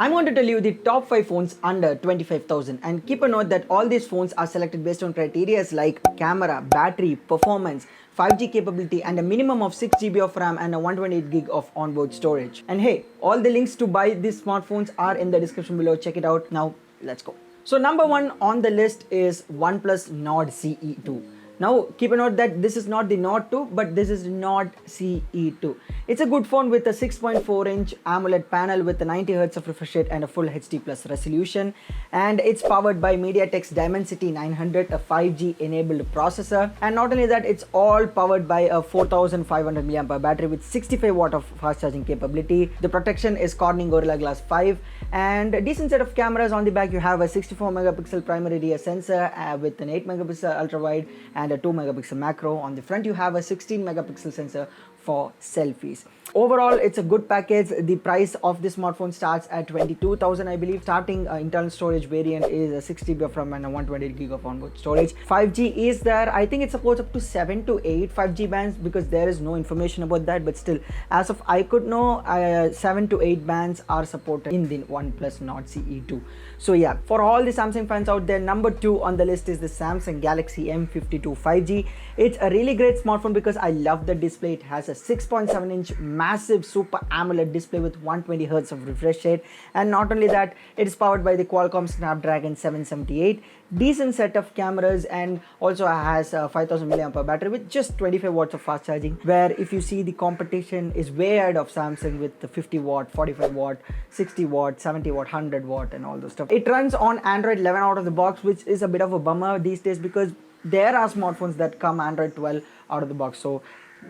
I'm going to tell you the top 5 phones under 25,000, and keep a note that all these phones are selected based on criteria like camera, battery, performance, 5G capability and a minimum of 6GB of RAM and a 128GB of onboard storage. And hey, all the links to buy these smartphones are in the description below. Check it out. Now let's go. So number 1 on the list is OnePlus Nord CE2. Now keep a note that this is not the Nord 2, but this is Nord CE2. It's a good phone with a 6.4-inch AMOLED panel with a 90Hz of refresh rate and a full HD plus resolution, and it's powered by MediaTek's Dimensity 900, a 5G enabled processor. And not only that, it's all powered by a 4500 mAh battery with 65 watt of fast charging capability. The protection is Corning Gorilla Glass 5, and a decent set of cameras. On the back you have a 64 megapixel primary rear sensor with an 8 megapixel ultra wide and a 2 megapixel macro. On the front you have a 16 megapixel sensor for selfies. Overall, it's a good package. The price of this smartphone starts at 22,000, I believe. Starting internal storage variant is a 6GB of RAM and a 128GB of onboard storage. 5G is there. I think it supports up to 7 to 8 5G bands because there is no information about that, but still, as of I could know, 7 to 8 bands are supported in the OnePlus Nord CE2. So yeah, for all the Samsung fans out there, number 2 on the list is the Samsung Galaxy M52 5G. It's a really great smartphone because I love the display. It has a 6.7-inch massive Super AMOLED display with 120Hz of refresh rate, and not only that, it is powered by the Qualcomm Snapdragon 778. Decent set of cameras, and also has a 5000 mAh battery with just 25 watts of fast charging, where if you see the competition is way ahead of Samsung with the 50 watt, 45 watt, 60 watt, 70 watt, 100 watt and all those stuff. It runs on Android 11 out of the box, which is a bit of a bummer these days because there are smartphones that come Android 12 out of the box. So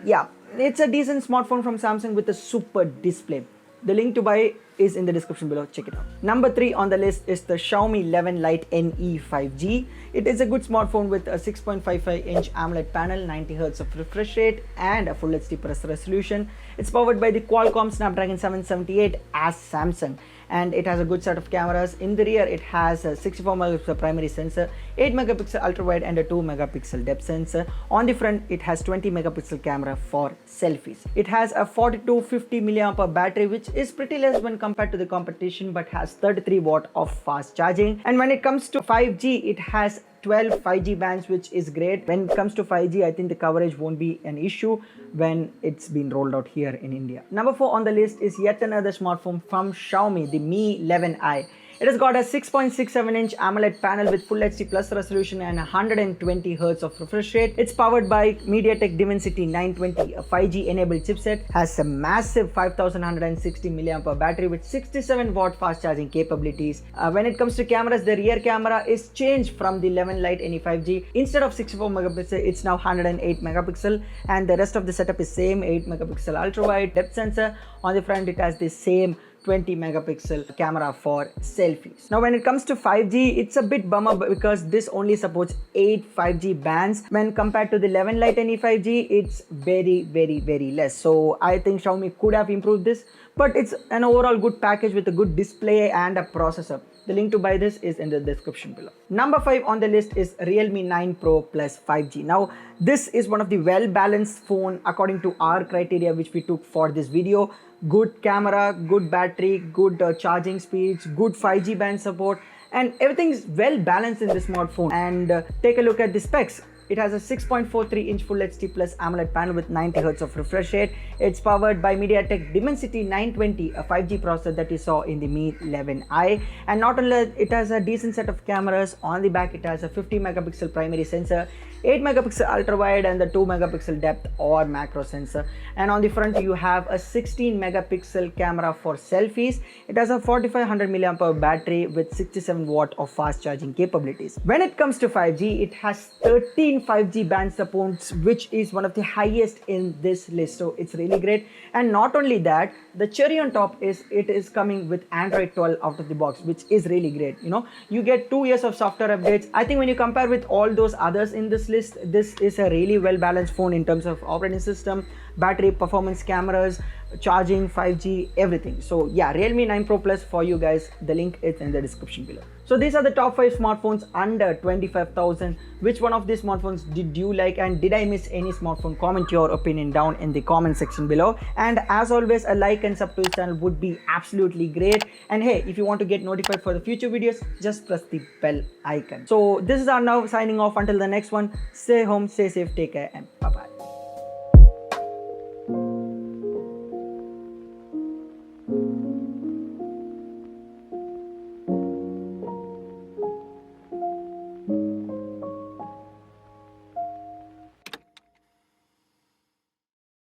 yeah, it's a decent smartphone from Samsung with a super display. The link to buy is in the description below. Check it out. Number 3 on the list is the Xiaomi 11 Lite NE 5G. It is a good smartphone with a 6.55-inch AMOLED panel, 90Hz of refresh rate and a full HD plus resolution. It's powered by the Qualcomm Snapdragon 778 as Samsung, and it has a good set of cameras. In the rear, it has a 64 megapixel primary sensor, 8 megapixel ultra wide and a 2 megapixel depth sensor. On the front, it has 20 megapixel camera for selfies. It has a 4250 mAh battery, which is pretty less when compared to the competition, but has 33 watt of fast charging. And when it comes to 5G, it has 12 5G bands, which is great. When it comes to 5G, I think the coverage won't be an issue when it's been rolled out here in India. Number 4 on the list is yet another smartphone from Xiaomi, the Mi 11i. It has got a 6.67-inch AMOLED panel with full HD plus resolution and 120Hz of refresh rate. It's powered by MediaTek Dimensity 920, a 5G enabled chipset. Has a massive 5160 mAh battery with 67 watt fast charging capabilities. When it comes to cameras, the rear camera is changed from the 11 Lite NE 5G. Instead of 64 megapixel, it's now 108 megapixel, and the rest of the setup is same 8 megapixel ultra wide depth sensor. On the front, it has the same 20 megapixel camera for selfies. Now when it comes to 5G, it's a bit bummer because this only supports 8 5G bands. When compared to the 11 Lite NE 5G, it's very less. So I think Xiaomi could have improved this, but it's an overall good package with a good display and a processor. The link to buy this is in the description below. Number 5 on the list is Realme 9 Pro Plus 5G. Now this is one of the well-balanced phone according to our criteria which we took for this video. Good camera, good battery, good charging speeds, good 5G band support, and everything is well balanced in this smartphone. And take a look at the specs. It has a 6.43-inch Full HD Plus AMOLED panel with 90Hz of refresh rate. It's powered by MediaTek Dimensity 920, a 5G processor that you saw in the Mi 11i. And not only that, it has a decent set of cameras. On the back, it has a 50 megapixel primary sensor, 8 megapixel ultra wide and the 2 megapixel depth or macro sensor. And on the front, you have a 16 megapixel camera for selfies. It has a 4500 mAh battery with 67 watt of fast charging capabilities. When it comes to 5G, it has 13 5G band supports, which is one of the highest in this list. So it's really great. And not only that, the cherry on top is it is coming with Android 12 out of the box, which is really great. You know, you get 2 years of software updates. I think when you compare with all those others in this list, this is a really well balanced phone in terms of operating system, battery, performance, cameras. charging, 5G, everything. So yeah, Realme 9 Pro Plus for you guys. The link is in the description below. So these are the top 5 smartphones under 25,000. Which one of these smartphones did you like, and did I miss any smartphone? Comment your opinion down in the comment section below. And as always, a like and sub to this channel would be absolutely great. And hey, if you want to get notified for the future videos, just press the bell icon. So this is Arnav signing off until the next one. Stay home, stay safe, take care, and bye bye.